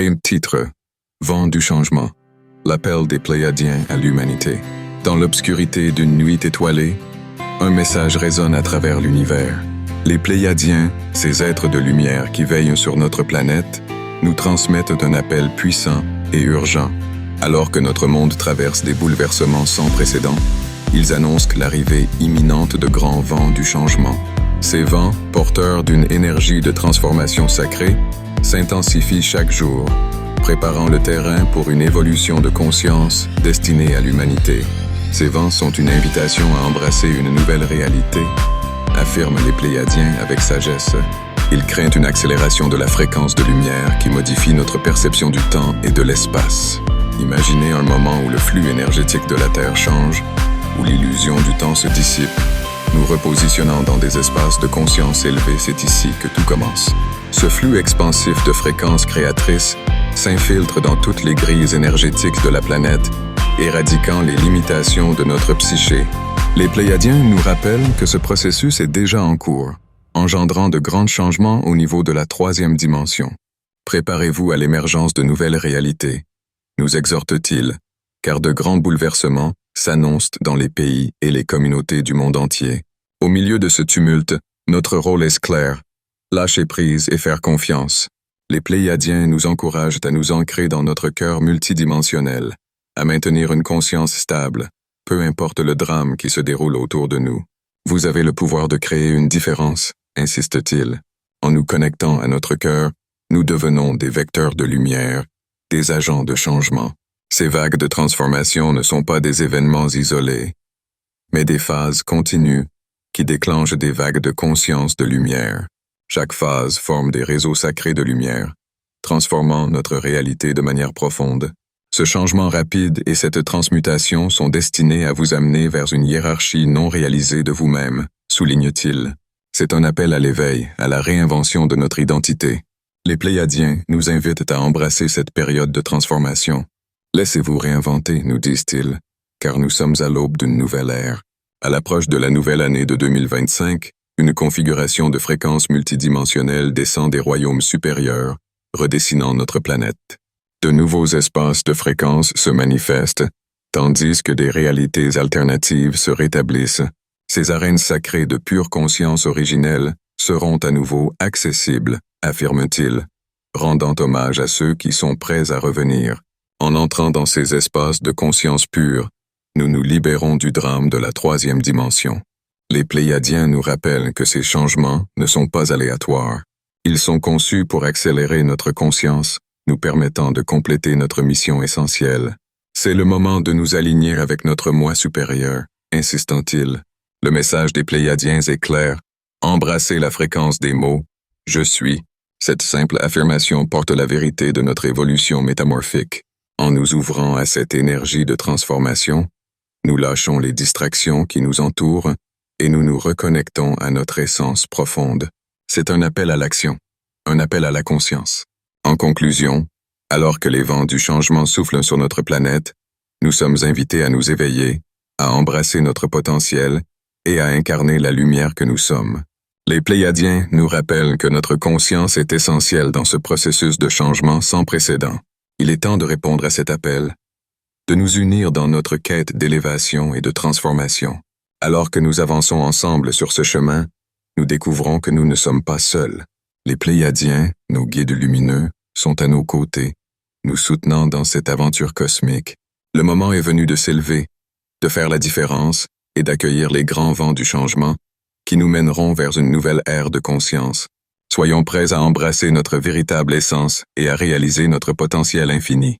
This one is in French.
Et titre, Vent du changement, l'appel des Pléiadiens à l'humanité. Dans l'obscurité d'une nuit étoilée, un message résonne à travers l'univers. Les Pléiadiens, ces êtres de lumière qui veillent sur notre planète, nous transmettent un appel puissant et urgent. Alors que notre monde traverse des bouleversements sans précédent, ils annoncent l'arrivée imminente de grands vents du changement. Ces vents, porteurs d'une énergie de transformation sacrée, s'intensifient chaque jour, préparant le terrain pour une évolution de conscience destinée à l'humanité. Ces vents sont une invitation à embrasser une nouvelle réalité, affirment les Pléiadiens avec sagesse. Ils craignent une accélération de la fréquence de lumière qui modifie notre perception du temps et de l'espace. Imaginez un moment où le flux énergétique de la Terre change, où l'illusion du temps se dissipe. Nous repositionnant dans des espaces de conscience élevés, c'est ici que tout commence. Ce flux expansif de fréquences créatrices s'infiltre dans toutes les grilles énergétiques de la planète, éradiquant les limitations de notre psyché. Les Pléiadiens nous rappellent que ce processus est déjà en cours, engendrant de grands changements au niveau de la 3e dimension. Préparez-vous à l'émergence de nouvelles réalités, nous exhorte-t-il, car de grands bouleversements s'annoncent dans les pays et les communautés du monde entier. Au milieu de ce tumulte, notre rôle est clair, lâcher prise et faire confiance. Les Pléiadiens nous encouragent à nous ancrer dans notre cœur multidimensionnel, à maintenir une conscience stable, peu importe le drame qui se déroule autour de nous. Vous avez le pouvoir de créer une différence, insiste-t-il. En nous connectant à notre cœur, nous devenons des vecteurs de lumière, des agents de changement. Ces vagues de transformation ne sont pas des événements isolés, mais des phases continues qui déclenchent des vagues de conscience de lumière. Chaque phase forme des réseaux sacrés de lumière, transformant notre réalité de manière profonde. Ce changement rapide et cette transmutation sont destinés à vous amener vers une hiérarchie non réalisée de vous-même, souligne-t-il. C'est un appel à l'éveil, à la réinvention de notre identité. Les Pléiadiens nous invitent à embrasser cette période de transformation. Laissez-vous réinventer, nous disent-ils, car nous sommes à l'aube d'une nouvelle ère. À l'approche de la nouvelle année de 2025, une configuration de fréquences multidimensionnelles descend des royaumes supérieurs, redessinant notre planète. De nouveaux espaces de fréquences se manifestent, tandis que des réalités alternatives se rétablissent. Ces arènes sacrées de pure conscience originelle seront à nouveau accessibles, affirme-t-il, rendant hommage à ceux qui sont prêts à revenir. En entrant dans ces espaces de conscience pure, nous nous libérons du drame de la 3e dimension. Les Pléiadiens nous rappellent que ces changements ne sont pas aléatoires. Ils sont conçus pour accélérer notre conscience, nous permettant de compléter notre mission essentielle. C'est le moment de nous aligner avec notre moi supérieur, insistant-il. Le message des Pléiadiens est clair. Embrassez la fréquence des mots « Je suis ». Cette simple affirmation porte la vérité de notre évolution métamorphique. En nous ouvrant à cette énergie de transformation, nous lâchons les distractions qui nous entourent et nous nous reconnectons à notre essence profonde. C'est un appel à l'action, un appel à la conscience. En conclusion, alors que les vents du changement soufflent sur notre planète, nous sommes invités à nous éveiller, à embrasser notre potentiel et à incarner la lumière que nous sommes. Les Pléiadiens nous rappellent que notre conscience est essentielle dans ce processus de changement sans précédent. Il est temps de répondre à cet appel, de nous unir dans notre quête d'élévation et de transformation. Alors que nous avançons ensemble sur ce chemin, nous découvrons que nous ne sommes pas seuls. Les Pléiadiens, nos guides lumineux, sont à nos côtés, nous soutenant dans cette aventure cosmique. Le moment est venu de s'élever, de faire la différence et d'accueillir les grands vents du changement qui nous mèneront vers une nouvelle ère de conscience. Soyons prêts à embrasser notre véritable essence et à réaliser notre potentiel infini.